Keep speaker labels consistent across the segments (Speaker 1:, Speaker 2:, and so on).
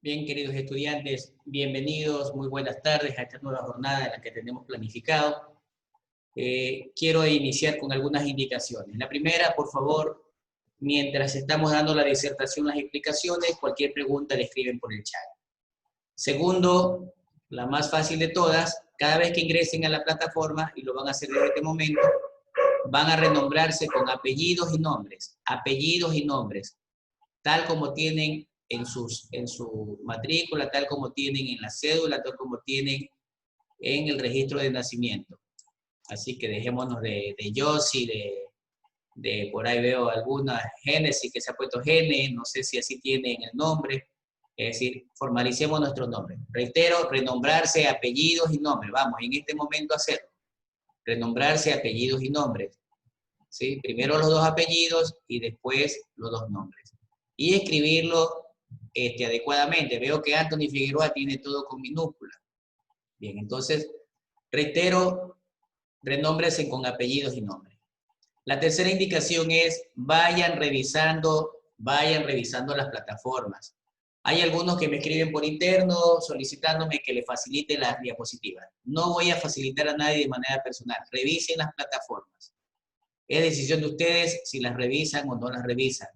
Speaker 1: Bien, queridos estudiantes, bienvenidos, muy buenas tardes a esta nueva jornada en la que tenemos planificado. Quiero iniciar con algunas indicaciones. La primera, por favor, mientras estamos dando la disertación, las explicaciones, cualquier pregunta la escriben por el chat. Segundo, la más fácil de todas, cada vez que ingresen a la plataforma, y lo van a hacer desde este momento, van a renombrarse con apellidos y nombres, tal como tienen en su matrícula, tal como tienen en la cédula, tal como tienen en el registro de nacimiento. Así que dejémonos de Yossi, de por ahí veo alguna Génesis que se ha puesto Gene, no sé si así tienen el nombre. Es decir, formalicemos nuestro nombre. Reitero, renombrarse apellidos y nombres. Vamos, en este momento hacerlo. Renombrarse apellidos y nombres. ¿Sí? Primero los dos apellidos y después los dos nombres. Y escribirlo adecuadamente. Veo que Anthony Figueroa tiene todo con minúscula. Bien, entonces, reitero, renómbrense con apellidos y nombres. La tercera indicación es, vayan revisando las plataformas. Hay algunos que me escriben por interno solicitándome que les facilite las diapositivas. No voy a facilitar a nadie de manera personal. Revisen las plataformas. Es decisión de ustedes si las revisan o no las revisan.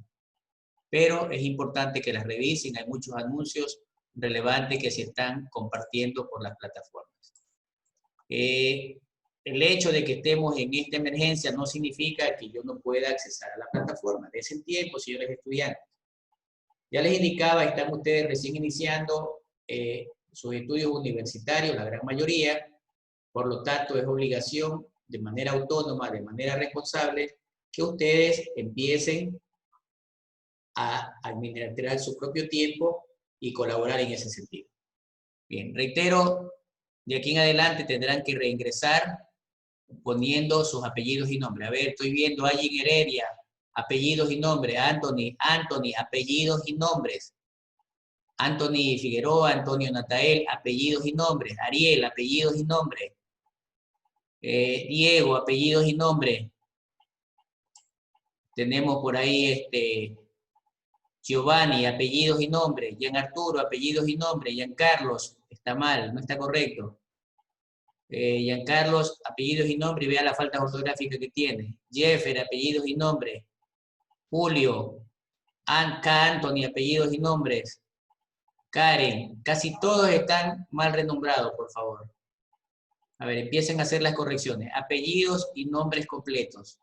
Speaker 1: Pero es importante que las revisen. Hay muchos anuncios relevantes que se están compartiendo por las plataformas. El hecho de que estemos en esta emergencia no significa que yo no pueda accesar a la plataforma. Desen tiempo, señores estudiantes. Ya les indicaba, están ustedes recién iniciando sus estudios universitarios, la gran mayoría. Por lo tanto, es obligación de manera autónoma, de manera responsable, que ustedes empiecen a administrar su propio tiempo y colaborar en ese sentido. Bien, reitero, de aquí en adelante tendrán que reingresar poniendo sus apellidos y nombres. A ver, estoy viendo a Allí Heredia, apellidos y nombres. Anthony, apellidos y nombres. Anthony Figueroa, Antonio Natael, apellidos y nombres. Ariel, apellidos y nombres. Diego, apellidos y nombres. Tenemos por ahí Giovanni, apellidos y nombres. Gian Arturo, apellidos y nombres. Giancarlos, está mal, no está correcto. Giancarlos, apellidos y nombres, y vea la falta ortográfica que tiene. Jeffer, apellidos y nombres. Julio, Anthony, apellidos y nombres. Karen, casi todos están mal renombrados, por favor. A ver, empiecen a hacer las correcciones. Apellidos y nombres completos.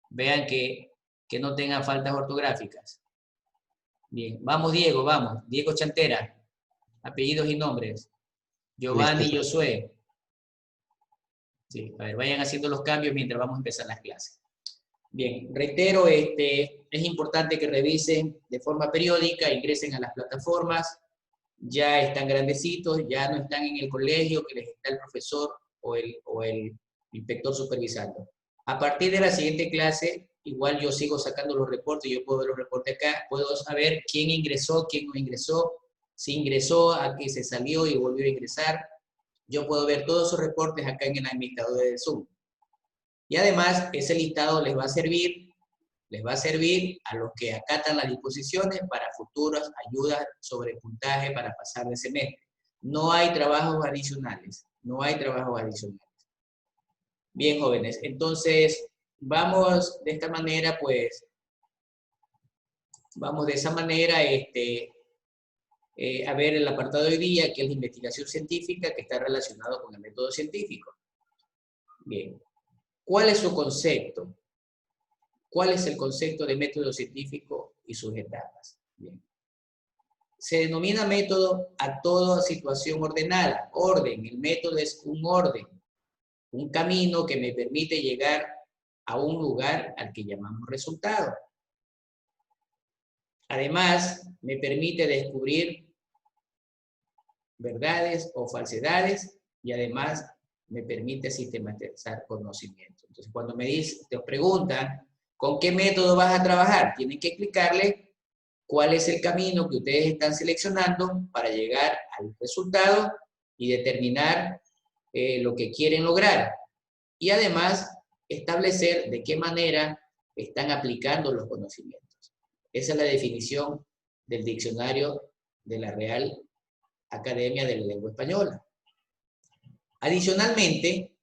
Speaker 1: Vean que no tengan faltas ortográficas. Bien, vamos Diego, vamos. Diego Chantera, apellidos y nombres. Giovanni
Speaker 2: Listo.
Speaker 1: Josué. Sí, a ver, vayan haciendo los cambios mientras vamos a empezar las clases. Bien, reitero, es importante que revisen de forma periódica, ingresen a las plataformas, ya están grandecitos, ya no están en el colegio que les está el profesor o el inspector supervisando. A partir de la siguiente clase, igual yo sigo sacando los reportes, yo puedo ver los reportes acá, puedo saber quién ingresó, quién no ingresó, si ingresó, a qué se salió y volvió a ingresar. Yo puedo ver todos esos reportes acá en el administrador de Zoom. Y además, ese listado les va a servir a los que acatan las disposiciones para futuras ayudas sobre puntaje para pasar de semestre. No hay trabajos adicionales, no hay trabajos adicionales. Bien, jóvenes, entonces vamos de esta manera, pues, vamos de esa manera a ver el apartado de hoy día, que es la investigación científica, que está relacionado con el método científico. Bien, ¿cuál es su concepto? ¿Cuál es el concepto de método científico y sus etapas? Bien. Se denomina método a toda situación ordenada. Orden, el método es un orden, un camino que me permite llegar a un lugar al que llamamos resultado. Además, me permite descubrir verdades o falsedades y además me permite sistematizar conocimiento. Entonces, cuando te preguntan con qué método vas a trabajar, tienen que explicarle cuál es el camino que ustedes están seleccionando para llegar al resultado y determinar lo que quieren lograr. Y además, establecer de qué manera están aplicando los conocimientos. Esa es la definición del diccionario de la Real Academia de la Lengua Española. Adicionalmente,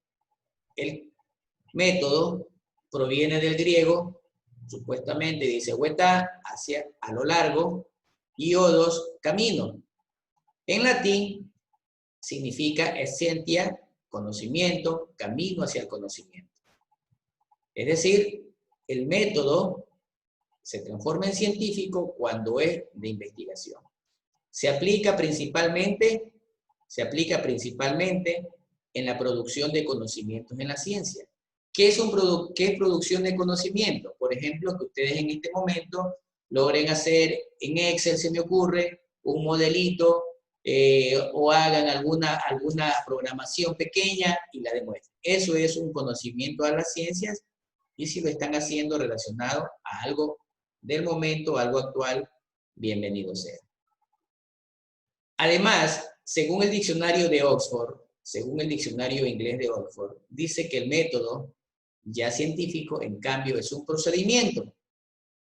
Speaker 1: el método proviene del griego, supuestamente dice hueta, hacia a lo largo, y odos, camino. En latín significa essentia, conocimiento, camino hacia el conocimiento. Es decir, el método se transforma en científico cuando es de investigación. Se aplica principalmente en la producción de conocimientos en la ciencia. ¿Qué es producción de conocimiento? Por ejemplo, que ustedes en este momento logren hacer en Excel, se me ocurre, un modelito o hagan alguna programación pequeña y la demuestren. Eso es un conocimiento a las ciencias, y si lo están haciendo relacionado a algo del momento, algo actual, bienvenido sea. Además, según el diccionario de Oxford, según el diccionario inglés de Oxford, dice que el método ya científico, en cambio, es un procedimiento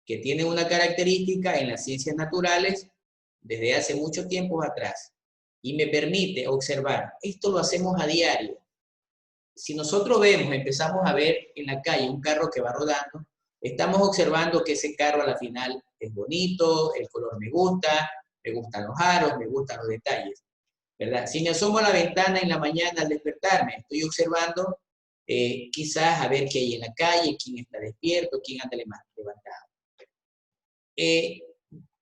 Speaker 1: que tiene una característica en las ciencias naturales desde hace mucho tiempo atrás y me permite observar. Esto lo hacemos a diario. Si nosotros empezamos a ver en la calle un carro que va rodando, estamos observando que ese carro a la final es bonito, el color me gustan los aros, me gustan los detalles, ¿verdad? Si me asomo a la ventana en la mañana al despertarme, estoy observando quizás a ver qué hay en la calle, quién está despierto, quién anda levantado.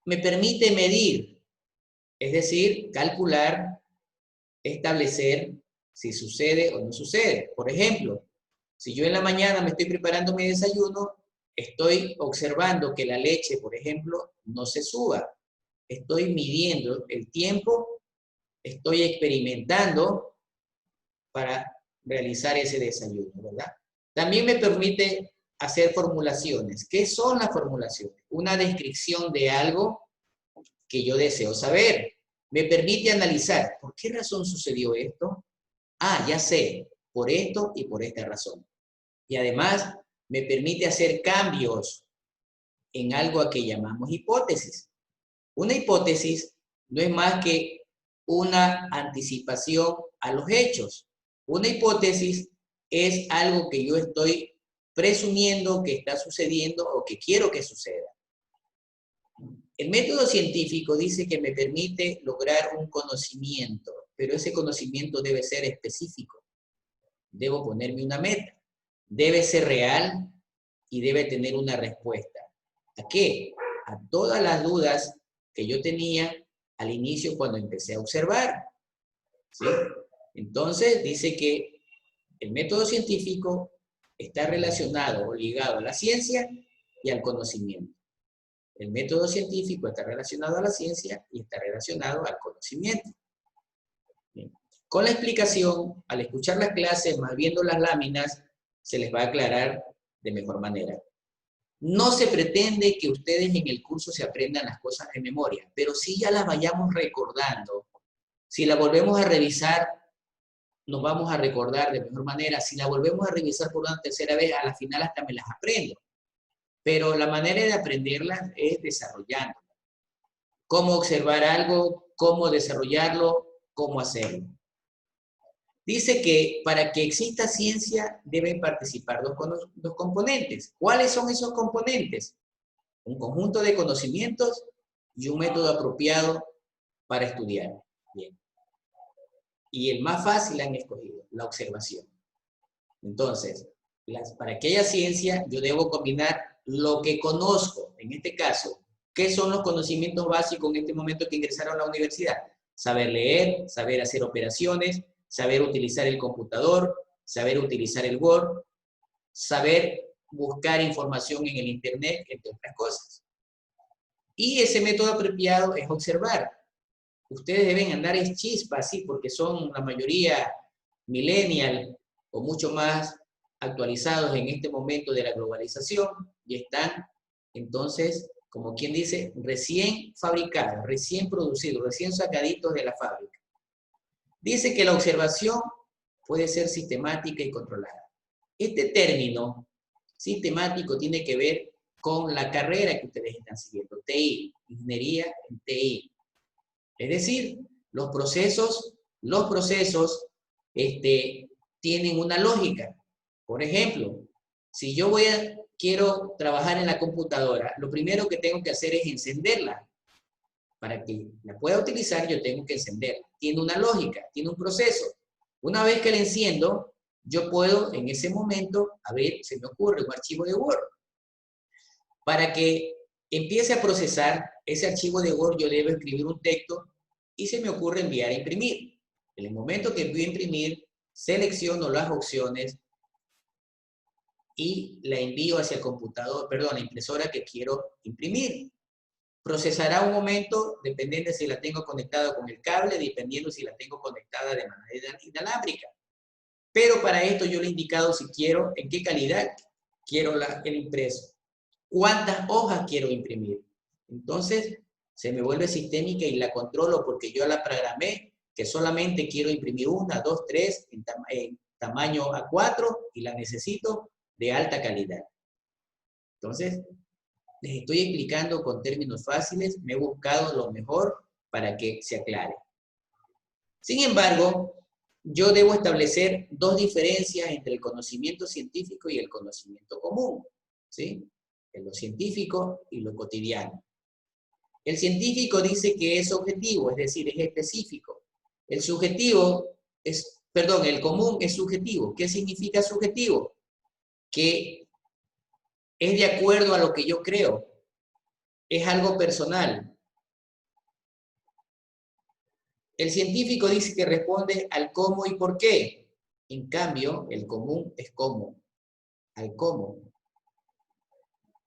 Speaker 1: Me permite medir, es decir, calcular, establecer si sucede o no sucede. Por ejemplo, si yo en la mañana me estoy preparando mi desayuno, estoy observando que la leche, por ejemplo, no se suba. Estoy midiendo el tiempo, estoy experimentando para realizar ese desayuno, ¿verdad? También me permite hacer formulaciones. ¿Qué son las formulaciones? Una descripción de algo que yo deseo saber. Me permite analizar, ¿por qué razón sucedió esto? Ah, ya sé, por esto y por esta razón. Y además, me permite hacer cambios en algo a que llamamos hipótesis. Una hipótesis no es más que una anticipación a los hechos. Una hipótesis es algo que yo estoy presumiendo que está sucediendo o que quiero que suceda. El método científico dice que me permite lograr un conocimiento, pero ese conocimiento debe ser específico. Debo ponerme una meta. Debe ser real y debe tener una respuesta. ¿A qué? A todas las dudas que yo tenía al inicio cuando empecé a observar. ¿Sí? Entonces dice que el método científico está relacionado o ligado a la ciencia y al conocimiento. El método científico está relacionado a la ciencia y está relacionado al conocimiento. Bien. Con la explicación, al escuchar las clases, más viendo las láminas, se les va a aclarar de mejor manera. No se pretende que ustedes en el curso se aprendan las cosas de memoria, pero sí ya las vayamos recordando. Si la volvemos a revisar, nos vamos a recordar de mejor manera. Si la volvemos a revisar por una tercera vez, a la final hasta me las aprendo. Pero la manera de aprenderlas es desarrollando. Cómo observar algo, cómo desarrollarlo, cómo hacerlo. Dice que para que exista ciencia deben participar dos componentes. ¿Cuáles son esos componentes? Un conjunto de conocimientos y un método apropiado para estudiar. Bien. Y el más fácil han escogido, la observación. Entonces, para que haya ciencia, yo debo combinar lo que conozco, en este caso, ¿qué son los conocimientos básicos en este momento que ingresaron a la universidad? Saber leer, saber hacer operaciones, saber utilizar el computador, saber utilizar el Word, saber buscar información en el Internet, entre otras cosas. Y ese método apropiado es observar. Ustedes deben andar en chispa, sí, porque son la mayoría millennial o mucho más actualizados en este momento de la globalización y están, entonces, como quien dice, recién fabricados, recién producidos, recién sacaditos de la fábrica. Dice que la observación puede ser sistemática y controlada. Este término sistemático tiene que ver con la carrera que ustedes están siguiendo, TI, ingeniería en TI. Es decir, los procesos tienen una lógica. Por ejemplo, si yo quiero trabajar en la computadora, lo primero que tengo que hacer es encenderla. Para que la pueda utilizar, yo tengo que encenderla. Tiene una lógica, tiene un proceso. Una vez que la enciendo, yo puedo en ese momento, a ver, se me ocurre un archivo de Word. Para que empiece a procesar ese archivo de Word, yo debo escribir un texto y se me ocurre enviar a imprimir. En el momento que envío a imprimir, selecciono las opciones y la envío hacia el computador, perdón, la impresora que quiero imprimir. Procesará un momento, dependiendo si la tengo conectada con el cable, dependiendo si la tengo conectada de manera inalámbrica. Pero para esto yo le he indicado si quiero, en qué calidad quiero el impreso, cuántas hojas quiero imprimir. Entonces, se me vuelve sistémica y la controlo porque yo la programé que solamente quiero imprimir 1, 2, 3 en tamaño A4 y la necesito de alta calidad. Entonces, les estoy explicando con términos fáciles, me he buscado lo mejor para que se aclare. Sin embargo, yo debo establecer dos diferencias entre el conocimiento científico y el conocimiento común, ¿sí? En lo científico y lo cotidiano. El científico dice que es objetivo, es decir, es específico. El común es subjetivo. ¿Qué significa subjetivo? Que es de acuerdo a lo que yo creo. Es algo personal. El científico dice que responde al cómo y por qué. En cambio, el común es cómo, al cómo.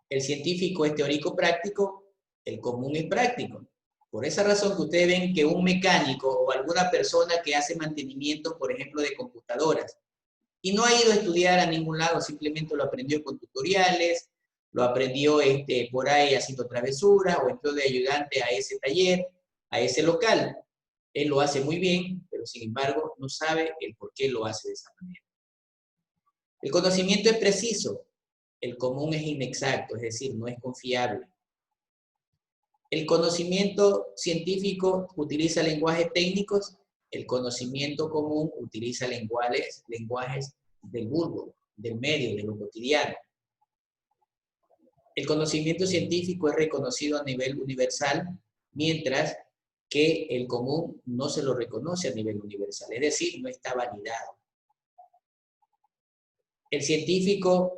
Speaker 1: El científico es teórico-práctico, el común es práctico. Por esa razón que ustedes ven que un mecánico o alguna persona que hace mantenimiento, por ejemplo, de computadoras, y no ha ido a estudiar a ningún lado, simplemente lo aprendió con tutoriales, lo aprendió por ahí haciendo travesuras, o entró de ayudante a ese taller, a ese local. Él lo hace muy bien, pero sin embargo no sabe el por qué lo hace de esa manera. El conocimiento es preciso, el común es inexacto, es decir, no es confiable. El conocimiento científico utiliza lenguajes técnicos, el conocimiento común utiliza lenguajes del vulgo, del medio, de lo cotidiano. El conocimiento científico es reconocido a nivel universal, mientras que el común no se lo reconoce a nivel universal, es decir, no está validado. El científico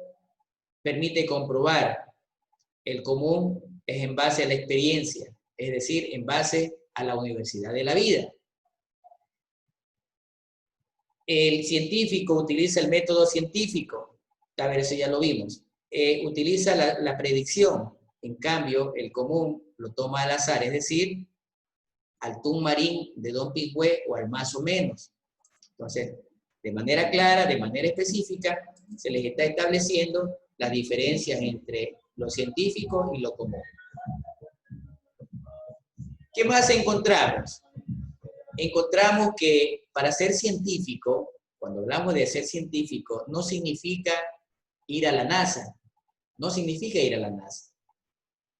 Speaker 1: permite comprobar, el común es en base a la experiencia, es decir, en base a la universidad de la vida. El científico utiliza el método científico, a ver, eso ya lo vimos, utiliza la predicción, en cambio, el común lo toma al azar, es decir, al tun marín de Don Pigüé o al más o menos. Entonces, de manera clara, de manera específica, se les está estableciendo las diferencias entre lo científico y lo común. ¿Qué más encontramos? Encontramos que para ser científico, cuando hablamos de ser científico, no significa ir a la NASA. No significa ir a la NASA.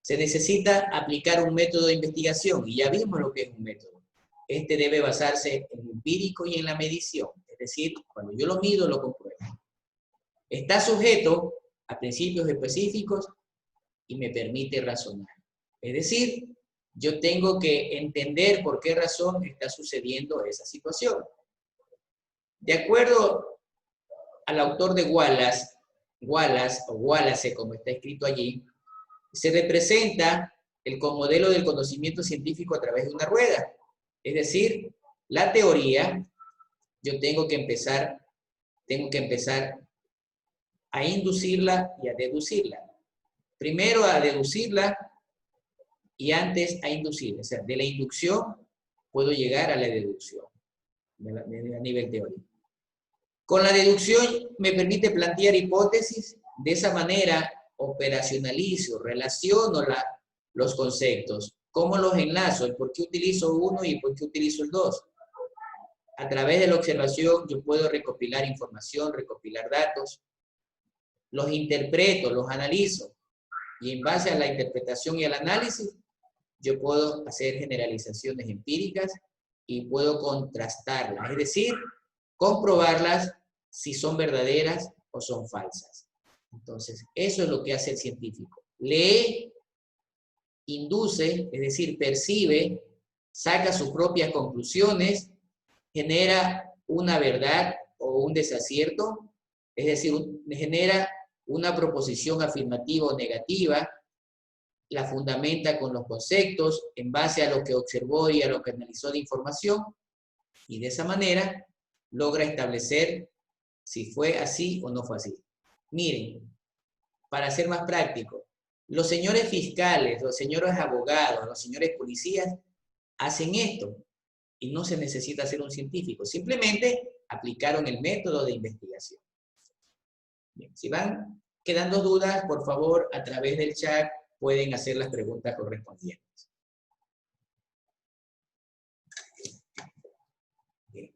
Speaker 1: Se necesita aplicar un método de investigación, y ya vimos lo que es un método. Este debe basarse en lo empírico y en la medición. Es decir, cuando yo lo mido, lo compruebo. Está sujeto a principios específicos y me permite razonar. Es decir, yo tengo que entender por qué razón está sucediendo esa situación. De acuerdo al autor de Wallace o Wallace, como está escrito allí, se representa el modelo del conocimiento científico a través de una rueda. Es decir, la teoría, yo tengo que empezar a inducirla y a deducirla. Primero a deducirla y antes a inducirla. O sea, de la inducción puedo llegar a la deducción a nivel teórico. Con la deducción me permite plantear hipótesis, de esa manera operacionalizo, relaciono los conceptos, cómo los enlazo, por qué utilizo uno y por qué utilizo el dos. A través de la observación yo puedo recopilar información, recopilar datos, los interpreto, los analizo, y en base a la interpretación y al análisis yo puedo hacer generalizaciones empíricas y puedo contrastarlas, es decir, comprobarlas si son verdaderas o son falsas. Entonces, eso es lo que hace el científico. Lee, induce, es decir, percibe, saca sus propias conclusiones, genera una verdad o un desacierto, es decir, genera una proposición afirmativa o negativa, la fundamenta con los conceptos en base a lo que observó y a lo que analizó de información, y de esa manera logra establecer si fue así o no fue así. Miren, para ser más práctico, los señores fiscales, los señores abogados, los señores policías hacen esto y no se necesita ser un científico, simplemente aplicaron el método de investigación. Bien, si van quedando dudas, por favor, a través del chat pueden hacer las preguntas correspondientes. Bien.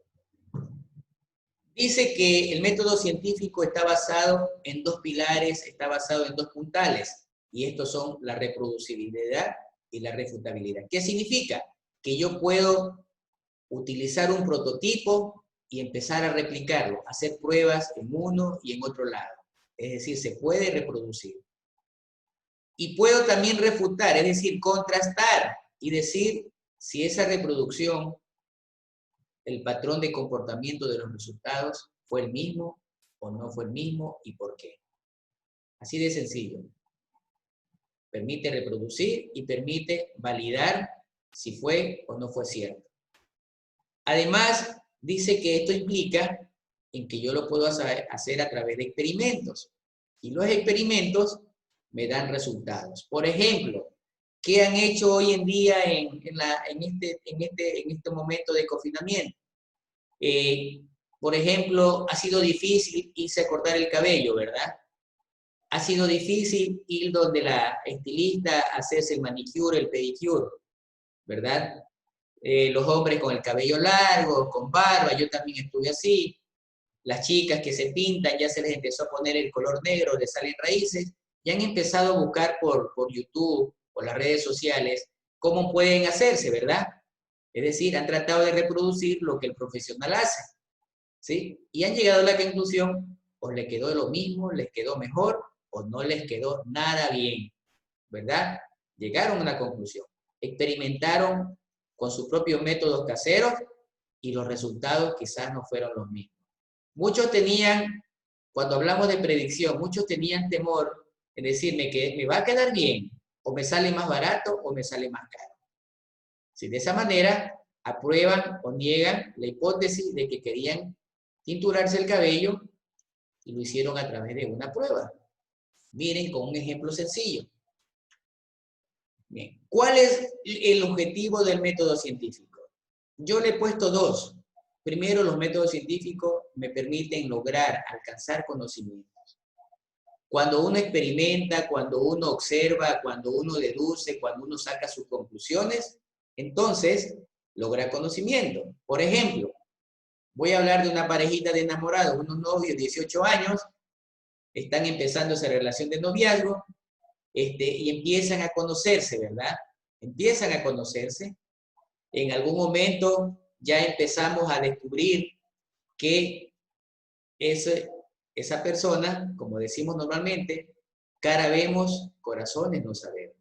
Speaker 1: Dice que el método científico está basado en dos pilares, está basado en dos puntales, y estos son la reproducibilidad y la refutabilidad. ¿Qué significa? Que yo puedo utilizar un prototipo y empezar a replicarlo, hacer pruebas en uno y en otro lado. Es decir, se puede reproducir. Y puedo también refutar, es decir, contrastar y decir si esa reproducción, el patrón de comportamiento de los resultados fue el mismo o no fue el mismo y por qué. Así de sencillo. Permite reproducir y permite validar si fue o no fue cierto. Además, dice que esto implica en que yo lo puedo hacer a través de experimentos. Y los experimentos me dan resultados. Por ejemplo, ¿qué han hecho hoy en día en este momento de confinamiento? Por ejemplo, ha sido difícil irse a cortar el cabello, ¿verdad? Ha sido difícil ir donde la estilista a hacerse el manicure, el pedicure, ¿verdad? Los hombres con el cabello largo, con barba, yo también estuve así. Las chicas que se pintan, ya se les empezó a poner el color negro, les salen raíces, y han empezado a buscar por YouTube, por las redes sociales, cómo pueden hacerse, ¿verdad? Es decir, han tratado de reproducir lo que el profesional hace, ¿sí? Y han llegado a la conclusión, o les quedó lo mismo, les quedó mejor, o no les quedó nada bien, ¿verdad? Llegaron a una conclusión. Experimentaron con sus propios métodos caseros y los resultados quizás no fueron los mismos. Muchos tenían, cuando hablamos de predicción, muchos tenían temor en decirme que me va a quedar bien, o me sale más barato o me sale más caro. Si de esa manera aprueban o niegan la hipótesis de que querían tinturarse el cabello y lo hicieron a través de una prueba. Miren con un ejemplo sencillo. Bien, ¿cuál es el objetivo del método científico? Yo le he puesto dos. Primero, los métodos científicos me permiten lograr alcanzar conocimientos. Cuando uno experimenta, cuando uno observa, cuando uno deduce, cuando uno saca sus conclusiones, entonces logra conocimiento. Por ejemplo, voy a hablar de una parejita de enamorados, unos novios de 18 años, están empezando esa relación de noviazgo, y empiezan a conocerse, ¿verdad? Empiezan a conocerse. En algún momento ya empezamos a descubrir que esa persona, como decimos normalmente, cara vemos, corazones no sabemos.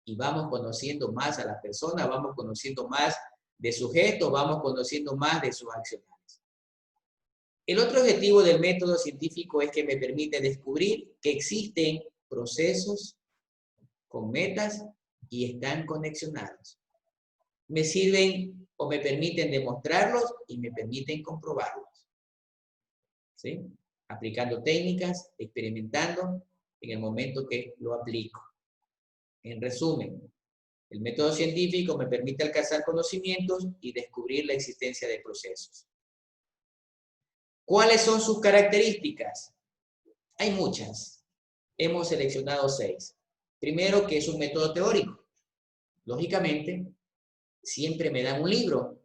Speaker 1: Y vamos conociendo más a la persona, vamos conociendo más de su gesto, vamos conociendo más de sus acciones. El otro objetivo del método científico es que me permite descubrir que existen procesos con metas y están conexionados. Me sirven o me permiten demostrarlos y me permiten comprobarlos. ¿Sí? Aplicando técnicas, experimentando en el momento que lo aplico. En resumen, el método científico me permite alcanzar conocimientos y descubrir la existencia de procesos. ¿Cuáles son sus características? Hay muchas. Hemos seleccionado 6. Primero, que es un método teórico. Lógicamente, siempre me dan un libro.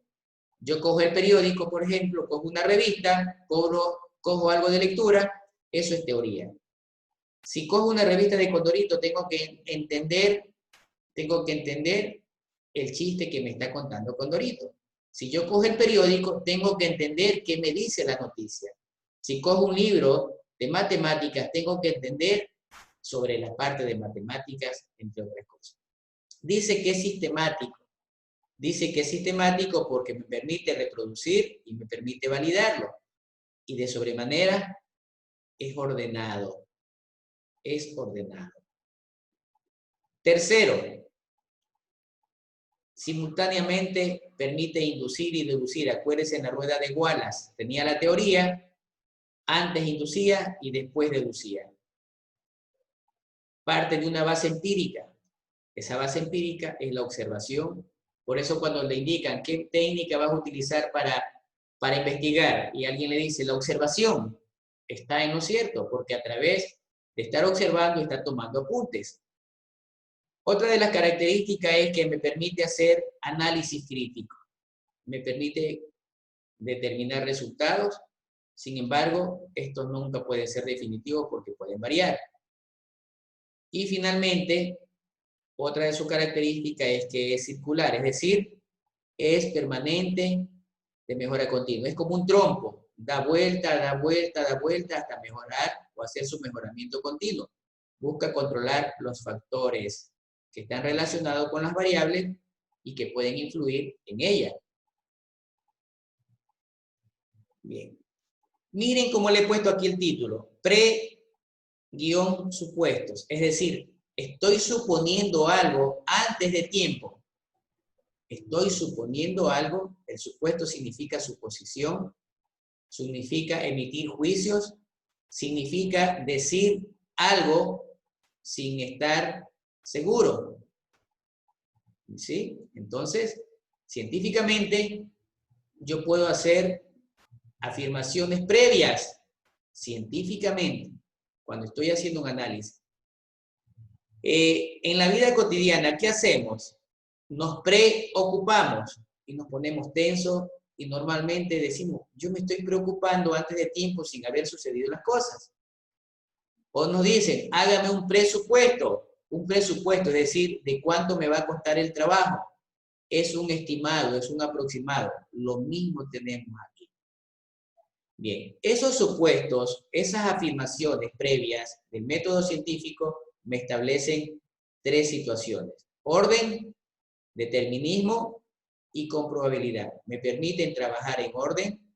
Speaker 1: Yo cojo el periódico, por ejemplo, cojo una revista, cojo algo de lectura, eso es teoría. Si cojo una revista de Condorito, tengo que entender tengo que entender el chiste que me está contando Condorito. Si yo cojo el periódico, tengo que entender qué me dice la noticia. Si cojo un libro de matemáticas, tengo que entender sobre la parte de matemáticas, entre otras cosas. Dice que es sistemático. Dice que es sistemático porque me permite reproducir y me permite validarlo. Y de sobremanera es ordenado. Es ordenado. Tercero, simultáneamente permite inducir y deducir. Acuérdense en la rueda de Wallace. Tenía la teoría, antes inducía y después deducía. Parte de una base empírica. Esa base empírica es la observación. Por eso cuando le indican qué técnica vas a utilizar para investigar y alguien le dice la observación, está en lo cierto, porque a través de estar observando está tomando apuntes. Otra de las características es que me permite hacer análisis crítico. Me permite determinar resultados. Sin embargo, estos nunca pueden ser definitivos porque pueden variar. Y finalmente, otra de sus características es que es circular, es decir, es permanente de mejora continua. Es como un trompo, da vuelta, da vuelta, da vuelta hasta mejorar o hacer su mejoramiento continuo. Busca controlar los factores que están relacionados con las variables y que pueden influir en ellas. Bien. Miren cómo le he puesto aquí el título. Pre-supuestos. Es decir, estoy suponiendo algo antes de tiempo. Estoy suponiendo algo. El supuesto significa suposición. Significa emitir juicios. Significa decir algo sin estar seguro. ¿Sí? Entonces, científicamente, yo puedo hacer afirmaciones previas, científicamente, cuando estoy haciendo un análisis. En la vida cotidiana, ¿qué hacemos? Nos preocupamos y nos ponemos tensos y normalmente decimos, yo me estoy preocupando antes de tiempo sin haber sucedido las cosas. O nos dicen, hágame un presupuesto, es decir, de cuánto me va a costar el trabajo. Es un estimado, es un aproximado. Lo mismo tenemos aquí. Bien, esos supuestos, esas afirmaciones previas del método científico me establecen tres situaciones. Orden, determinismo y comprobabilidad. Me permiten trabajar en orden,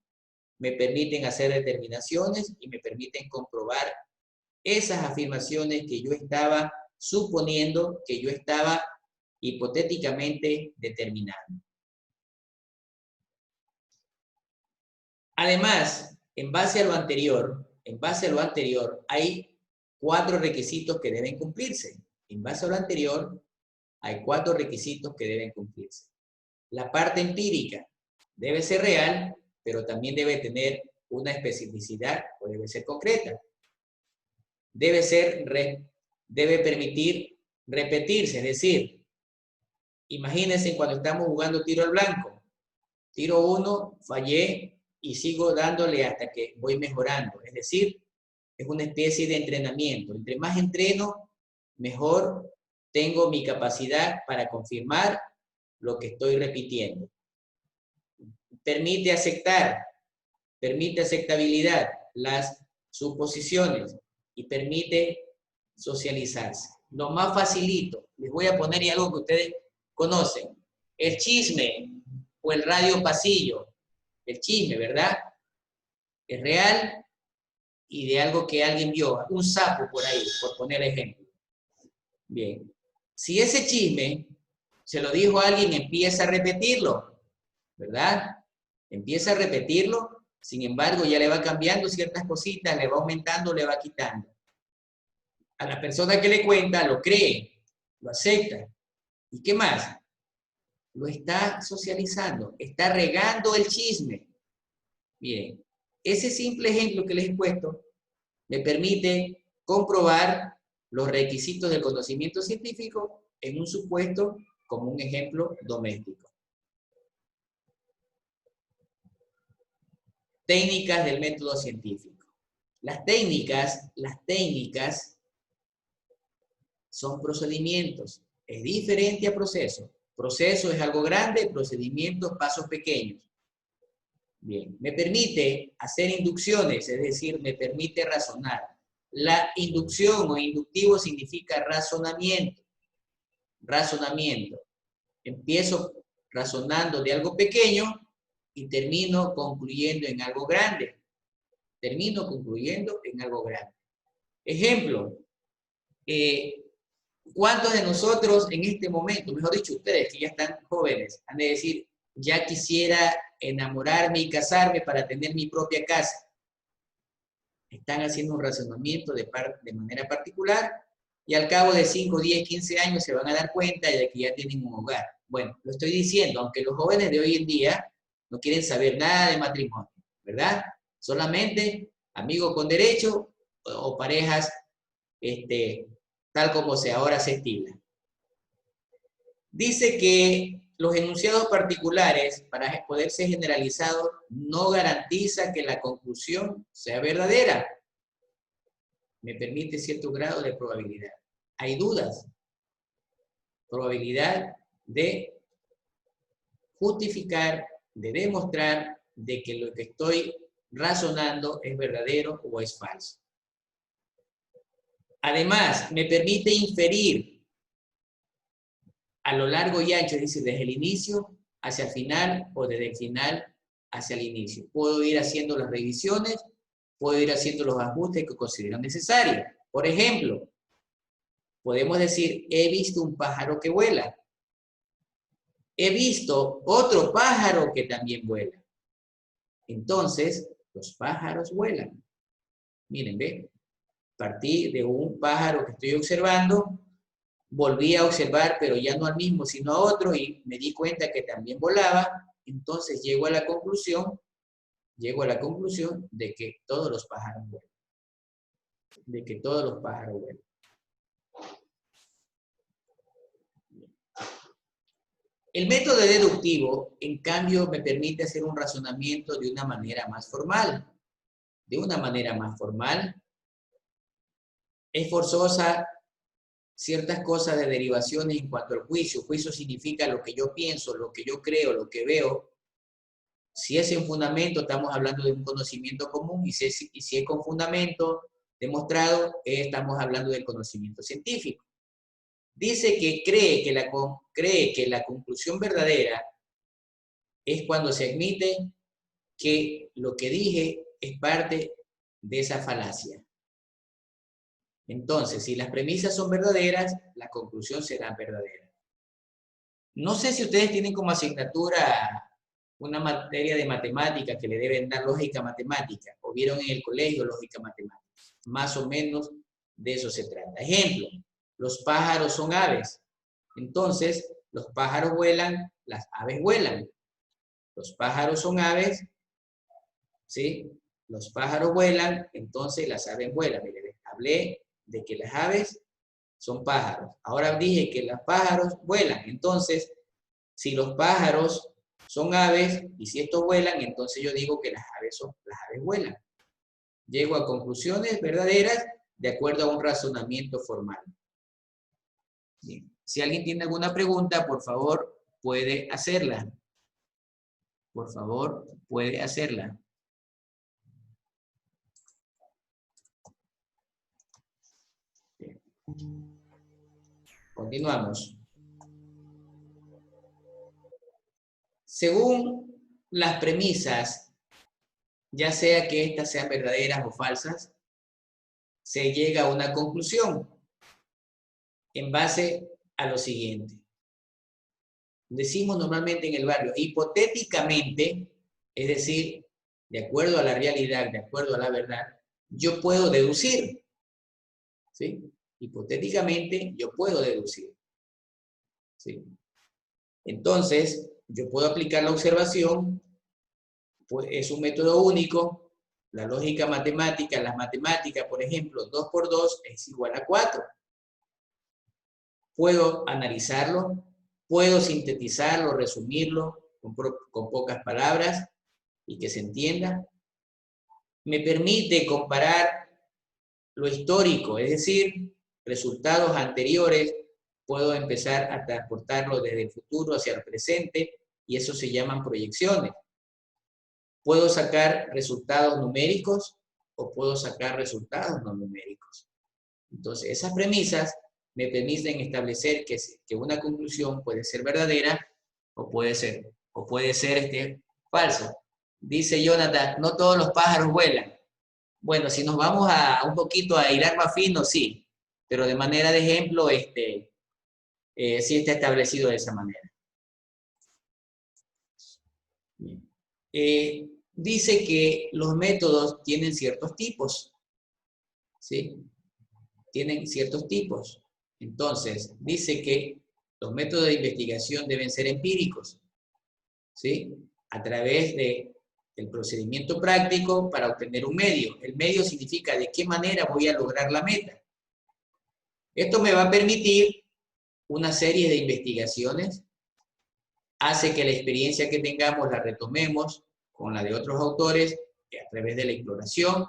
Speaker 1: me permiten hacer determinaciones y me permiten comprobar esas afirmaciones que yo estaba suponiendo, que yo estaba hipotéticamente determinando. Además, en base a lo anterior, hay 4 requisitos que deben cumplirse. En base a lo anterior, hay 4 requisitos que deben cumplirse. La parte empírica debe ser real, pero también debe tener una especificidad o debe ser concreta. Debe permitir repetirse, es decir, imagínense cuando estamos jugando tiro al blanco. Tiro 1, fallé y sigo dándole hasta que voy mejorando. Es decir, es una especie de entrenamiento. Entre más entreno, mejor tengo mi capacidad para confirmar lo que estoy repitiendo. Permite aceptabilidad, las suposiciones y permite socializarse. Lo más facilito, les voy a poner algo que ustedes conocen, el chisme o el radio pasillo. El chisme, ¿verdad? Es real y de algo que alguien vio, un sapo por ahí, por poner ejemplo. Bien, si ese chisme se lo dijo a alguien, empieza a repetirlo, ¿verdad? Empieza a repetirlo, sin embargo ya le va cambiando ciertas cositas, le va aumentando, le va quitando. A la persona que le cuenta lo cree, lo acepta. ¿Y qué más? Lo está socializando, está regando el chisme. Bien, ese simple ejemplo que les he puesto me permite comprobar los requisitos del conocimiento científico en un supuesto como un ejemplo doméstico. Técnicas del método científico. Las técnicas son procedimientos. Es diferente a proceso. Proceso es algo grande, procedimientos, pasos pequeños. Bien, me permite hacer inducciones, es decir, me permite razonar. La inducción o inductivo significa razonamiento. Razonamiento. Empiezo razonando de algo pequeño y termino concluyendo en algo grande. Termino concluyendo en algo grande. Ejemplo, ¿cuántos de nosotros en este momento, mejor dicho, ustedes que ya están jóvenes, han de decir, ya quisiera enamorarme y casarme para tener mi propia casa? Están haciendo un razonamiento de manera particular y al cabo de 5, 10, 15 años se van a dar cuenta de que ya tienen un hogar. Bueno, lo estoy diciendo, aunque los jóvenes de hoy en día no quieren saber nada de matrimonio, ¿verdad? Solamente amigos con derecho o parejas tal como ahora se estila. Dice que los enunciados particulares, para poder ser generalizados, no garantiza que la conclusión sea verdadera. Me permite cierto grado de probabilidad. Hay dudas. Probabilidad de justificar, de demostrar de que lo que estoy razonando es verdadero o es falso. Además, me permite inferir a lo largo y ancho, es decir, desde el inicio hacia el final o desde el final hacia el inicio. Puedo ir haciendo las revisiones, puedo ir haciendo los ajustes que considero necesarios. Por ejemplo, podemos decir, he visto un pájaro que vuela. He visto otro pájaro que también vuela. Entonces, los pájaros vuelan. Miren, ¿ven? Partí de un pájaro que estoy observando, volví a observar, pero ya no al mismo, sino a otro, y me di cuenta que también volaba. Entonces llego a la conclusión de que todos los pájaros vuelan. De que todos los pájaros vuelan. El método deductivo, en cambio, me permite hacer un razonamiento de una manera más formal. De una manera más formal, es forzosa ciertas cosas de derivaciones en cuanto al juicio. Juicio significa lo que yo pienso, lo que yo creo, lo que veo. Si es en fundamento, estamos hablando de un conocimiento común, y si es con fundamento demostrado, estamos hablando del conocimiento científico. Dice que cree que la conclusión verdadera es cuando se admite que lo que dije es parte de esa falacia. Entonces, si las premisas son verdaderas, la conclusión será verdadera. No sé si ustedes tienen como asignatura una materia de matemática que le deben dar lógica matemática, o vieron en el colegio lógica matemática. Más o menos de eso se trata. Ejemplo, los pájaros son aves. Entonces, los pájaros vuelan, las aves vuelan. Los pájaros son aves, ¿sí? Los pájaros vuelan, entonces las aves vuelan. Miren, hablé de que las aves son pájaros. Ahora dije que los pájaros vuelan. Entonces, si los pájaros son aves y si estos vuelan, entonces yo digo que las aves vuelan. Llego a conclusiones verdaderas de acuerdo a un razonamiento formal. Bien. Si alguien tiene alguna pregunta, por favor, puede hacerla. Por favor, puede hacerla. Bien. Continuamos. Según las premisas, ya sea que estas sean verdaderas o falsas, se llega a una conclusión en base a lo siguiente. Decimos normalmente en el barrio, hipotéticamente, es decir, de acuerdo a la realidad, de acuerdo a la verdad, yo puedo deducir. ¿Sí? Hipotéticamente, yo puedo deducir. ¿Sí? Entonces, yo puedo aplicar la observación, pues es un método único. La lógica matemática, las matemáticas, por ejemplo, 2 por 2 es igual a 4. Puedo analizarlo, puedo sintetizarlo, resumirlo con pocas palabras y que se entienda. Me permite comparar lo histórico, es decir, resultados anteriores puedo empezar a transportarlo desde el futuro hacia el presente, y eso se llaman proyecciones. Puedo sacar resultados numéricos o puedo sacar resultados no numéricos. Entonces, esas premisas me permiten establecer que una conclusión puede ser verdadera o puede ser falsa. Dice Jonathan, no todos los pájaros vuelan. Bueno, si nos vamos un poquito a hilar más fino, sí, pero de manera de ejemplo, sí está establecido de esa manera. Dice que los métodos tienen ciertos tipos, ¿sí? Tienen ciertos tipos. Entonces, dice que los métodos de investigación deben ser empíricos, ¿sí? A través del procedimiento práctico para obtener un medio. El medio significa de qué manera voy a lograr la meta. Esto me va a permitir una serie de investigaciones, hace que la experiencia que tengamos la retomemos con la de otros autores a través de la exploración,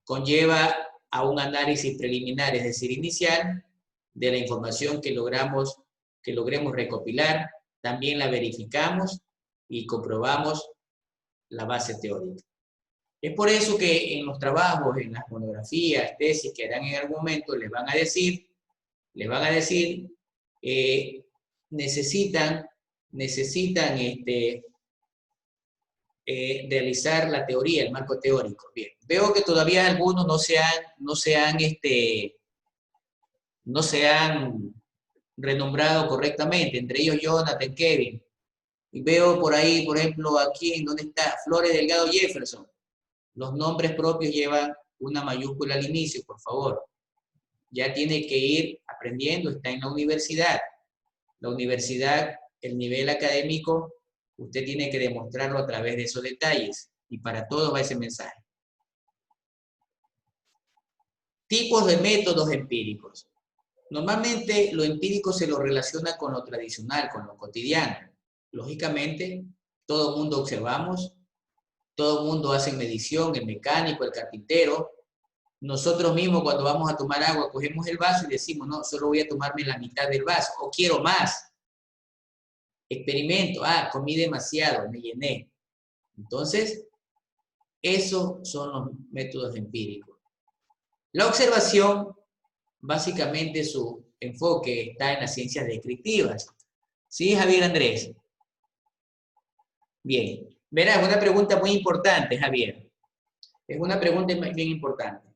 Speaker 1: conlleva a un análisis preliminar, es decir, inicial, de la información que logremos recopilar, también la verificamos y comprobamos la base teórica. Es por eso que en los trabajos, en las monografías, tesis que harán en algún momento, les van a decir, necesitan realizar la teoría, el marco teórico. Bien, veo que todavía algunos no se han renombrado correctamente, entre ellos Jonathan, Kevin. Y veo por ahí, por ejemplo, aquí en donde está Flores Delgado Jefferson. Los nombres propios llevan una mayúscula al inicio, por favor. Ya tiene que ir aprendiendo, está en la universidad. La universidad, el nivel académico, usted tiene que demostrarlo a través de esos detalles. Y para todos va ese mensaje. Tipos de métodos empíricos. Normalmente lo empírico se lo relaciona con lo tradicional, con lo cotidiano. Lógicamente, todo el mundo observamos, todo el mundo hace medición, el mecánico, el carpintero. Nosotros mismos cuando vamos a tomar agua, cogemos el vaso y decimos, no, solo voy a tomarme la mitad del vaso, o quiero más. Experimento, comí demasiado, me llené. Entonces, esos son los métodos empíricos. La observación, básicamente su enfoque está en las ciencias descriptivas. ¿Sí, Javier Andrés? Bien. Verá, es una pregunta muy importante, Javier. Es una pregunta bien importante.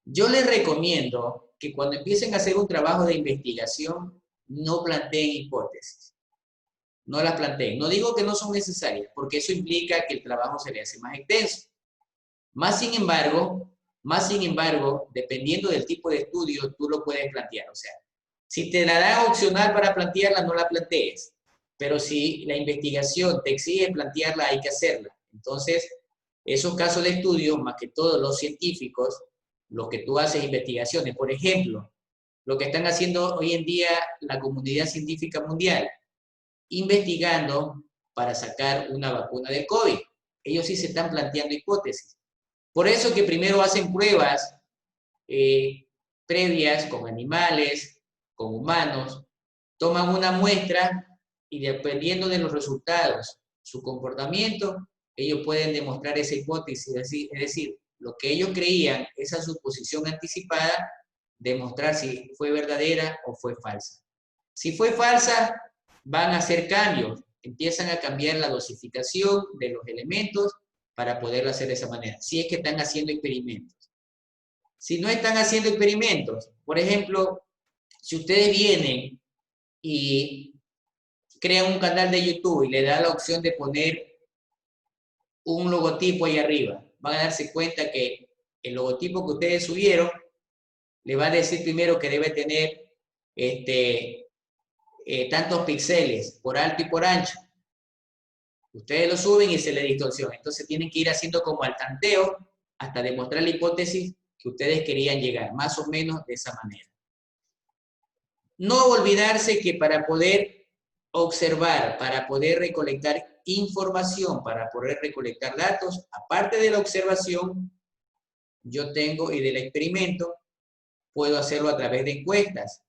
Speaker 1: Yo les recomiendo que cuando empiecen a hacer un trabajo de investigación, no planteen hipótesis. No las planteen. No digo que no son necesarias, porque eso implica que el trabajo se le hace más extenso. Más sin embargo, dependiendo del tipo de estudio, tú lo puedes plantear. O sea, si te la da opcional para plantearla, no la plantees. Pero si la investigación te exige plantearla, hay que hacerla. Entonces, esos casos de estudio, más que todos los científicos, los que tú haces investigaciones, por ejemplo, lo que están haciendo hoy en día la comunidad científica mundial, investigando para sacar una vacuna del COVID. Ellos sí se están planteando hipótesis. Por eso que primero hacen pruebas previas con animales, con humanos, toman una muestra y dependiendo de los resultados, su comportamiento, ellos pueden demostrar esa hipótesis, es decir, lo que ellos creían, esa suposición anticipada, demostrar si fue verdadera o fue falsa. Si fue falsa, van a hacer cambios, empiezan a cambiar la dosificación de los elementos para poderlo hacer de esa manera, si es que están haciendo experimentos. Si no están haciendo experimentos, por ejemplo, si ustedes vienen y crean un canal de YouTube y le da la opción de poner un logotipo ahí arriba, van a darse cuenta que el logotipo que ustedes subieron le va a decir primero que debe tener tantos píxeles por alto y por ancho. Ustedes lo suben y se le distorsiona. Entonces tienen que ir haciendo como al tanteo hasta demostrar la hipótesis que ustedes querían llegar, más o menos de esa manera. No olvidarse que para poder observar, para poder recolectar información, para poder recolectar datos, aparte de la observación, yo tengo y del experimento, puedo hacerlo a través de encuestas.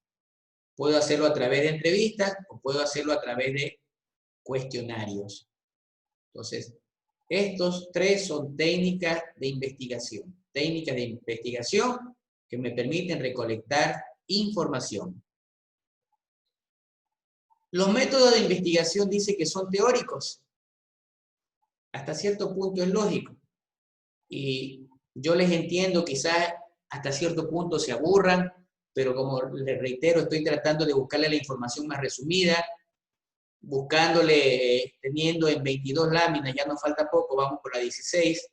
Speaker 1: Puedo hacerlo a través de entrevistas o puedo hacerlo a través de cuestionarios. Entonces, estos tres son técnicas de investigación. Técnicas de investigación que me permiten recolectar información. Los métodos de investigación dicen que son teóricos. Hasta cierto punto es lógico. Y yo les entiendo, quizás hasta cierto punto se aburran, pero como les reitero, estoy tratando de buscarle la información más resumida, buscándole, teniendo en 22 láminas, ya nos falta poco, vamos por la 16,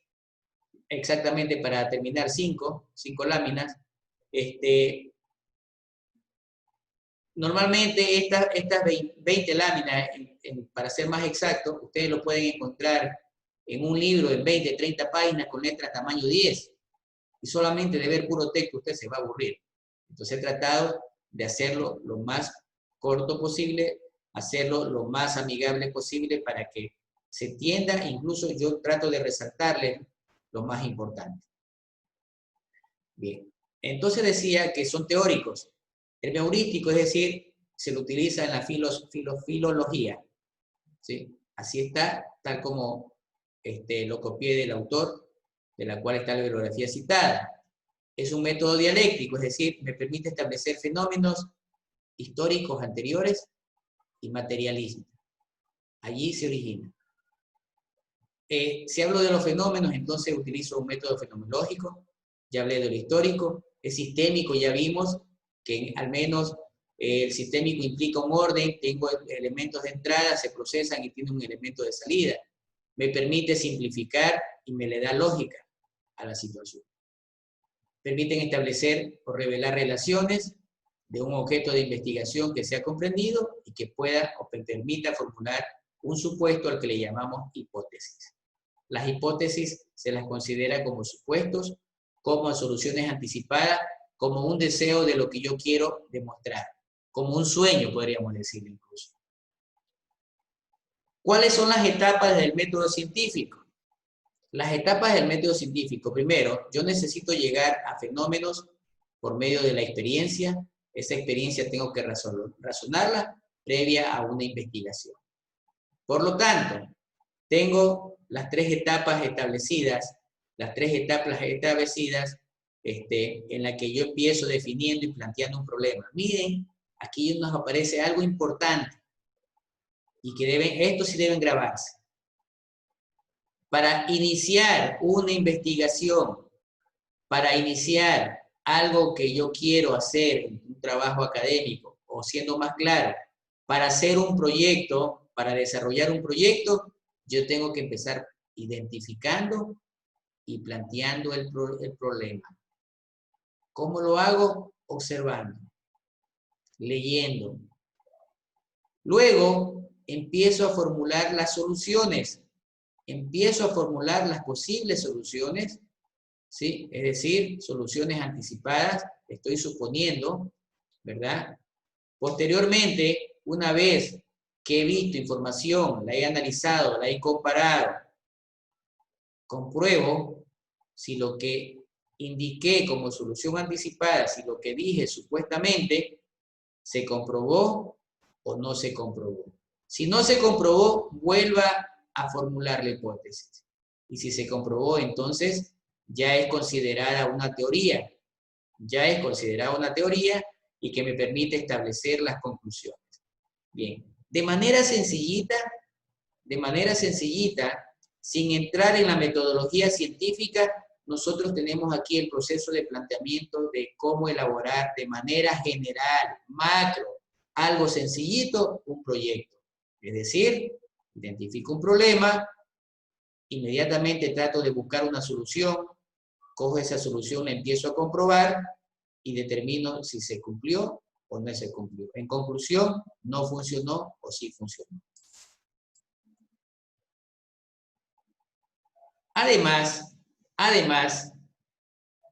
Speaker 1: exactamente para terminar 5 láminas. Normalmente estas 20 láminas, para ser más exacto, ustedes lo pueden encontrar en un libro de 20, 30 páginas con letras tamaño 10, y solamente de ver puro texto usted se va a aburrir. Entonces he tratado de hacerlo lo más corto posible, hacerlo lo más amigable posible para que se entienda. Incluso yo trato de resaltarles lo más importante. Bien, entonces decía que son teóricos. El heurístico, es decir, se lo utiliza en la filología. ¿Sí? Así está, tal como lo copié del autor, de la cual está la bibliografía citada. Es un método dialéctico, es decir, me permite establecer fenómenos históricos anteriores y materialistas. Allí se origina. Si hablo de los fenómenos, entonces utilizo un método fenomenológico. Ya hablé de lo histórico. Es sistémico, ya vimos que al menos el sistémico implica un orden, tengo elementos de entrada, se procesan y tiene un elemento de salida. Me permite simplificar y me le da lógica a la situación. Permiten establecer o revelar relaciones de un objeto de investigación que sea comprendido y que pueda o permita formular un supuesto al que le llamamos hipótesis. Las hipótesis se las considera como supuestos, como soluciones anticipadas, como un deseo de lo que yo quiero demostrar, como un sueño, podríamos decirlo incluso. ¿Cuáles son las etapas del método científico? Las etapas del método científico. Primero, yo necesito llegar a fenómenos por medio de la experiencia. Esa experiencia tengo que razonarla previa a una investigación. Por lo tanto, tengo las tres etapas establecidas, en la que yo empiezo definiendo y planteando un problema. Miren, aquí nos aparece algo importante y que estos sí deben grabarse. Para iniciar una investigación, para iniciar algo que yo quiero hacer, un trabajo académico, o siendo más claro, para hacer un proyecto, para desarrollar un proyecto, yo tengo que empezar identificando y planteando el problema. ¿Cómo lo hago? Observando, leyendo. Luego, empiezo a formular las soluciones. Empiezo a formular las posibles soluciones, ¿sí? Es decir, soluciones anticipadas, estoy suponiendo, ¿verdad? Posteriormente, una vez que he visto información, la he analizado, la he comparado, compruebo si lo que indiqué como solución anticipada, si lo que dije supuestamente, se comprobó o no se comprobó. Si no se comprobó, vuelva a formular la hipótesis. Y si se comprobó, entonces ya es considerada una teoría. Ya es considerada una teoría y que me permite establecer las conclusiones. Bien, de manera sencillita, sin entrar en la metodología científica, nosotros tenemos aquí el proceso de planteamiento de cómo elaborar de manera general, macro, algo sencillito, un proyecto. Es decir, identifico un problema, inmediatamente trato de buscar una solución, cojo esa solución, la empiezo a comprobar y determino si se cumplió o no se cumplió. En conclusión, no funcionó o sí funcionó. Además,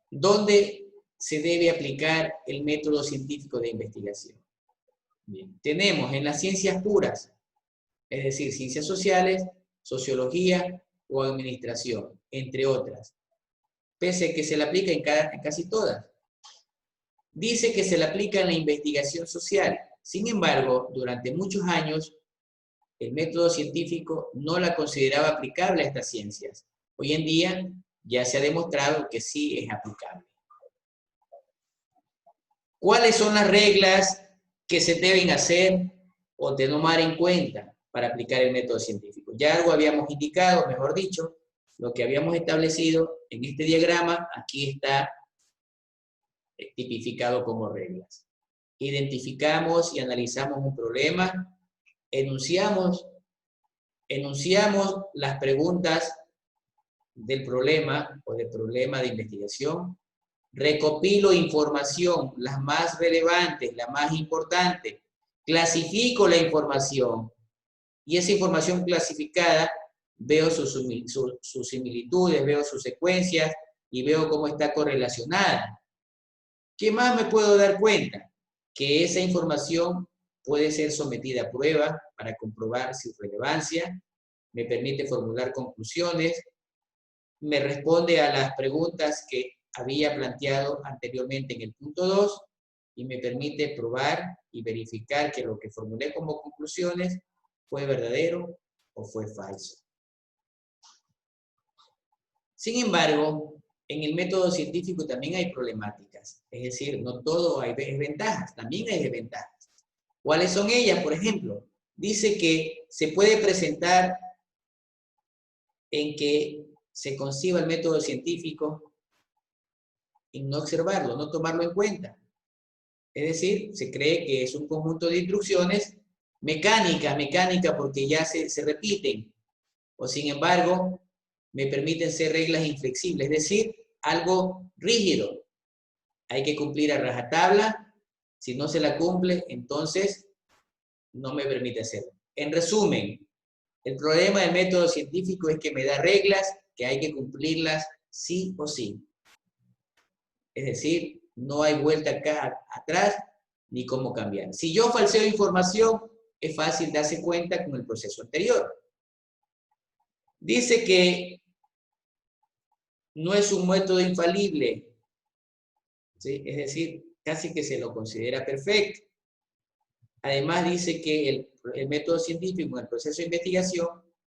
Speaker 1: ¿dónde se debe aplicar el método científico de investigación? Bien, tenemos en las ciencias puras, es decir, ciencias sociales, sociología o administración, entre otras. Pese a que se le aplica en casi todas. Dice que se le aplica en la investigación social. Sin embargo, durante muchos años, el método científico no la consideraba aplicable a estas ciencias. Hoy en día ya se ha demostrado que sí es aplicable. ¿Cuáles son las reglas que se deben hacer o de tomar en cuenta para aplicar el método científico? Ya algo habíamos indicado, mejor dicho, lo que habíamos establecido en este diagrama, aquí está tipificado como reglas. Identificamos y analizamos un problema, enunciamos las preguntas del problema o del problema de investigación, recopilo información, las más relevantes, las más importantes, clasifico la información y esa información clasificada veo sus similitudes, veo sus secuencias y veo cómo está correlacionada. ¿Qué más me puedo dar cuenta? Que esa información puede ser sometida a prueba para comprobar su relevancia, me permite formular conclusiones, me responde a las preguntas que había planteado anteriormente en el punto 2 y me permite probar y verificar que lo que formulé como conclusiones fue verdadero o fue falso. Sin embargo, en el método científico también hay problemáticas, es decir, no todo hay ventajas, también hay desventajas. ¿Cuáles son ellas? Por ejemplo, dice que se puede presentar en que se conciba el método científico y no observarlo, no tomarlo en cuenta. Es decir, se cree que es un conjunto de instrucciones mecánica porque ya se repiten, o sin embargo, me permiten ser reglas inflexibles, es decir, algo rígido. Hay que cumplir a rajatabla, si no se la cumple, entonces no me permite hacerlo. En resumen, el problema del método científico es que me da reglas que hay que cumplirlas sí o sí. Es decir, no hay vuelta acá atrás ni cómo cambiar. Si yo falseo información, es fácil darse cuenta con el proceso anterior. Dice que no es un método infalible, ¿sí? Es decir, casi que se lo considera perfecto. Además dice que el método científico en el proceso de investigación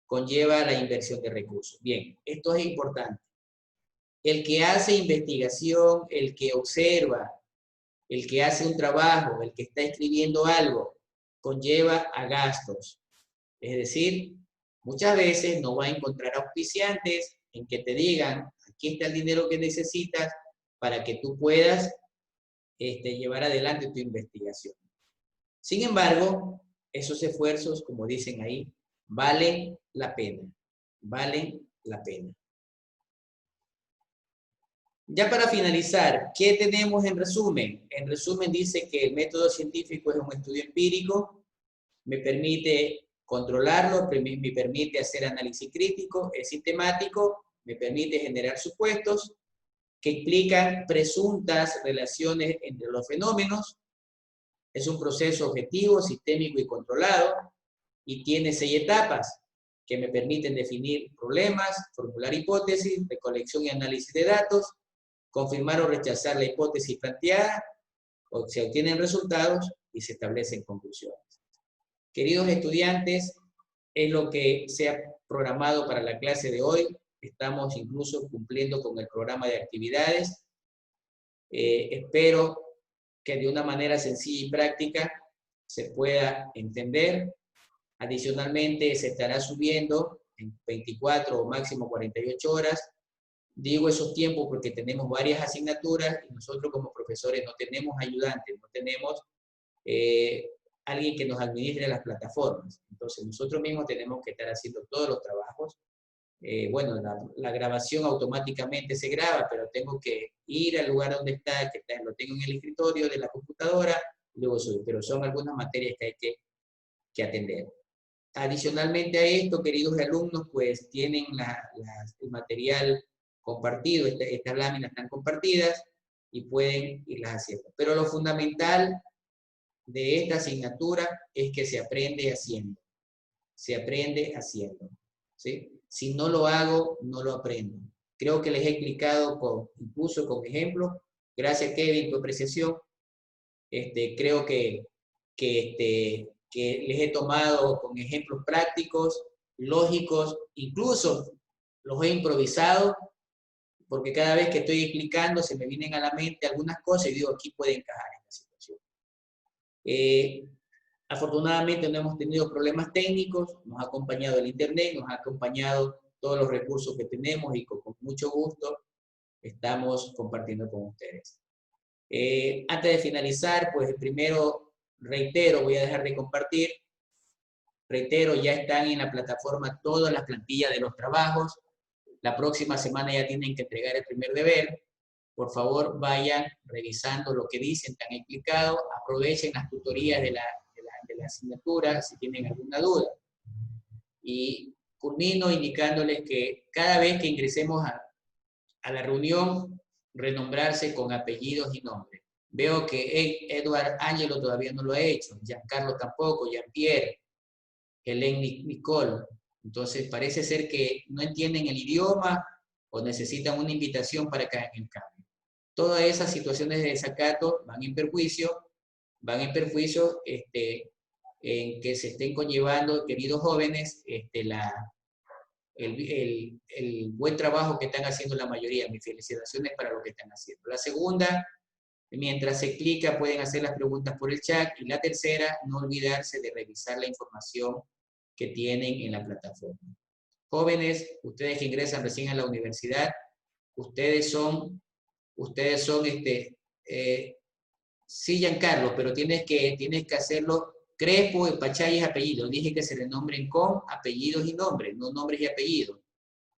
Speaker 1: conlleva la inversión de recursos. Bien, esto es importante. El que hace investigación, el que observa, el que hace un trabajo, el que está escribiendo algo, conlleva a gastos. Es decir, muchas veces no va a encontrar auspiciantes en que te digan, aquí está el dinero que necesitas para que tú puedas llevar adelante tu investigación. Sin embargo, esos esfuerzos, como dicen ahí, valen la pena. Valen la pena. Ya para finalizar, ¿qué tenemos en resumen? En resumen dice que el método científico es un estudio empírico, me permite controlarlo, me permite hacer análisis crítico, es sistemático, me permite generar supuestos que explican presuntas relaciones entre los fenómenos, es un proceso objetivo, sistémico y controlado, y tiene 6 etapas que me permiten definir problemas, formular hipótesis, recolección y análisis de datos, confirmar o rechazar la hipótesis planteada, o se obtienen resultados y se establecen conclusiones. Queridos estudiantes, es lo que se ha programado para la clase de hoy. Estamos incluso cumpliendo con el programa de actividades. Espero que de una manera sencilla y práctica se pueda entender. Adicionalmente, se estará subiendo en 24 o máximo 48 horas. Digo esos tiempos porque tenemos varias asignaturas y nosotros como profesores no tenemos ayudantes, no tenemos alguien que nos administre las plataformas. Entonces nosotros mismos tenemos que estar haciendo todos los trabajos. Bueno, la grabación automáticamente se graba, pero tengo que ir al lugar donde está, lo tengo en el escritorio de la computadora, y luego subir. Pero son algunas materias que hay que atender. Adicionalmente a esto, queridos alumnos, pues tienen el material compartido, estas láminas están compartidas y pueden irlas haciendo. Pero lo fundamental de esta asignatura es que se aprende haciendo. Se aprende haciendo, ¿sí? Si no lo hago, no lo aprendo. Creo que les he explicado incluso con ejemplos. Gracias, Kevin, tu apreciación. creo que les he tomado con ejemplos prácticos, lógicos, incluso los he improvisado, porque cada vez que estoy explicando se me vienen a la mente algunas cosas y digo, aquí puede encajar esta situación. Afortunadamente no hemos tenido problemas técnicos, nos ha acompañado el Internet, nos ha acompañado todos los recursos que tenemos y con mucho gusto estamos compartiendo con ustedes. Antes de finalizar, pues primero reitero, voy a dejar de compartir, reitero, ya están en la plataforma todas las plantillas de los trabajos, la próxima semana ya tienen que entregar el primer deber, por favor vayan revisando lo que dicen, tan explicado, aprovechen las tutorías de la asignatura si tienen alguna duda. Y culmino indicándoles que cada vez que ingresemos a la reunión, renombrarse con apellidos y nombres. Veo que Edward Ángelo todavía no lo ha hecho, Giancarlo tampoco, Jean-Pierre, Hélène Nicole. Entonces parece ser que no entienden el idioma o necesitan una invitación para que hagan el cambio. Todas esas situaciones de desacato van en perjuicio en que se estén conllevando, queridos jóvenes, el buen trabajo que están haciendo la mayoría. Mis felicitaciones para lo que están haciendo. La segunda, mientras se explica, pueden hacer las preguntas por el chat. Y la tercera, no olvidarse de revisar la información que tienen en la plataforma. Jóvenes, ustedes que ingresan recién a la universidad, ustedes son sí, Giancarlo, pero tienes que hacerlo. Crespo y Pachay es apellido. Dije que se le nombren con apellidos y nombres, no nombres y apellidos.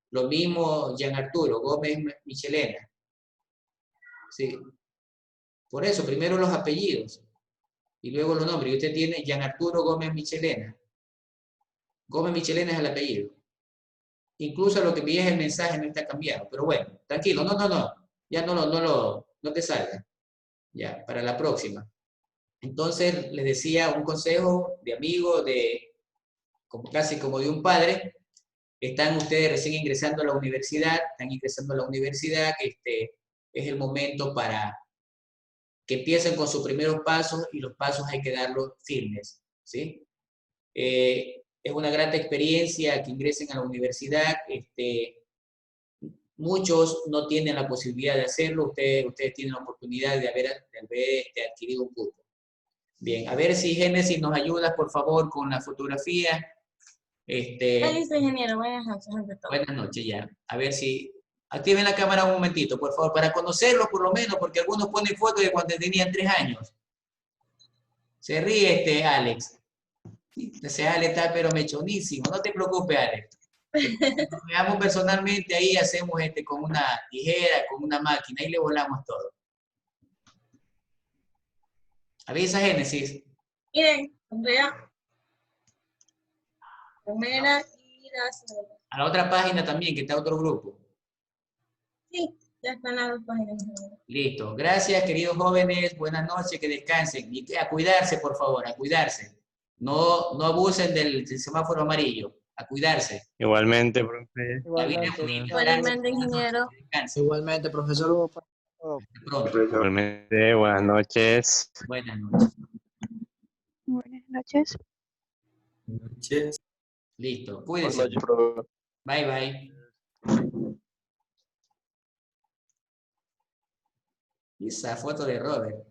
Speaker 1: Lo mismo Gian Arturo, Gómez Michelena. Sí. Por eso, primero los apellidos y luego los nombres. Y usted tiene Gian Arturo Gómez Michelena. Gómez Michelena es el apellido. Incluso lo que envíes el mensaje no está cambiado. Pero bueno, tranquilo, no. Ya no te salga. Ya, para la próxima. Entonces, les decía un consejo de amigo, casi como de un padre. Están ustedes recién ingresando a la universidad, que es el momento para que empiecen con sus primeros pasos y los pasos hay que darlos firmes, ¿sí? Es una grata experiencia que ingresen a la universidad. Muchos no tienen la posibilidad de hacerlo, ustedes tienen la oportunidad de haber adquirido un cupo. Bien, a ver si Génesis nos ayuda, por favor, con la fotografía.
Speaker 2: Listo, ingeniero. Buenas noches.
Speaker 1: Buenas noches, ya. A ver si... Activen la cámara un momentito, por favor, para conocerlos por lo menos, porque algunos ponen fotos de cuando tenían 3 años. Se ríe Alex. Ese Alex está pero mechonísimo. No te preocupes, Alex. Nos veamos personalmente, ahí hacemos con una tijera, con una máquina, ahí le volamos todo. Avisa, Génesis.
Speaker 2: Miren, Andrea. Primera y la segunda.
Speaker 1: A la otra página también, que está otro grupo.
Speaker 2: Sí, ya están las 2 páginas.
Speaker 1: Listo. Gracias, queridos jóvenes. Buenas noches, que descansen. Y a cuidarse, por favor, a cuidarse. No abusen del semáforo amarillo. A cuidarse.
Speaker 3: Igualmente, profe.
Speaker 2: Igualmente, ingeniero.
Speaker 4: Igualmente, profesor.
Speaker 1: Pronto.
Speaker 3: Igualmente, buenas noches.
Speaker 1: Buenas noches.
Speaker 5: Buenas noches.
Speaker 4: Buenas noches.
Speaker 1: Listo. Cuídense. Bye, bye. Y esa foto de Robert.